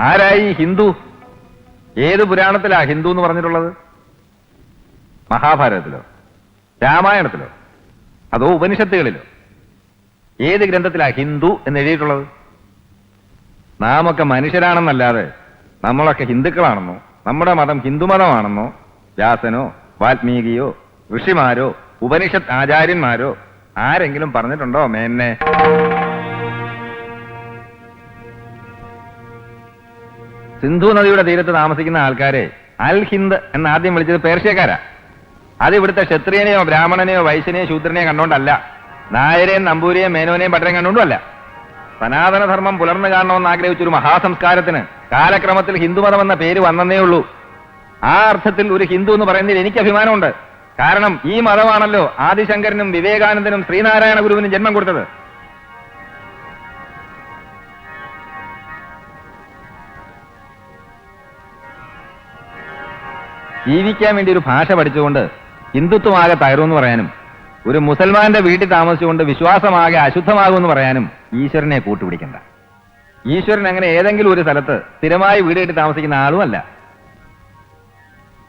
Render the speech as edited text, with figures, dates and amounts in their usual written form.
ആരായി ഹിന്ദു? ഏത് പുരാണത്തിലാ ഹിന്ദു എന്ന് പറഞ്ഞിട്ടുള്ളത്? മഹാഭാരതത്തിലോ രാമായണത്തിലോ അതോ ഉപനിഷത്തുകളിലോ? ഏത് ഗ്രന്ഥത്തിലാ ഹിന്ദു എന്ന് എഴുതിയിട്ടുള്ളത്? നാമൊക്കെ മനുഷ്യരാണെന്നല്ലാതെ നമ്മളൊക്കെ ഹിന്ദുക്കളാണെന്നോ നമ്മുടെ മതം ഹിന്ദുമതമാണെന്നോ വ്യാസനോ വാൽമീകിയോ ഋഷിമാരോ ഉപനിഷത്ത് ആചാര്യന്മാരോ ആരെങ്കിലും പറഞ്ഞിട്ടുണ്ടോ മേന്നെ? സിന്ധു നദിയുടെ തീരത്ത് താമസിക്കുന്ന ആൾക്കാരെ അൽ ഹിന്ദ് എന്ന് ആദ്യം വിളിച്ചത് പേർഷ്യക്കാരാ. അത് ഇവിടുത്തെ ക്ഷത്രിയനെയോ ബ്രാഹ്മണനെയോ വൈശ്യനെയോ ശൂദ്രനെയോ കണ്ടോണ്ടല്ല, നായരെയും നമ്പൂരിയെയും മേനോനെയും പട്ടരെയും കണ്ടുകൊണ്ടുമല്ല. സനാതനധർമ്മം പുലർന്നു കാണണമെന്ന് ആഗ്രഹിച്ചൊരു മഹാസംസ്കാരത്തിന് കാലക്രമത്തിൽ ഹിന്ദുമതം എന്ന പേര് വന്നേ ഉള്ളൂ. ആ അർത്ഥത്തിൽ ഒരു ഹിന്ദു എന്ന് പറയുന്നതിൽ എനിക്ക് അഭിമാനമുണ്ട്. കാരണം ഈ മതമാണല്ലോ ആദിശങ്കരനും വിവേകാനന്ദനും ശ്രീനാരായണ ഗുരുവിനും ജന്മം കൊടുത്തത്. ജീവിക്കാൻ വേണ്ടി ഒരു ഭാഷ പഠിച്ചുകൊണ്ട് ഹിന്ദുത്വമാകെ തകരുമെന്ന് പറയാനും ഒരു മുസൽമാന്റെ വീട്ടിൽ താമസിച്ചുകൊണ്ട് വിശ്വാസമാകെ അശുദ്ധമാകുമെന്ന് പറയാനും ഈശ്വരനെ കൂട്ടുപിടിക്കണ്ട. ഈശ്വരൻ അങ്ങനെ ഏതെങ്കിലും ഒരു സ്ഥലത്ത് സ്ഥിരമായി വീട് കെട്ടി താമസിക്കുന്ന ആളുമല്ല.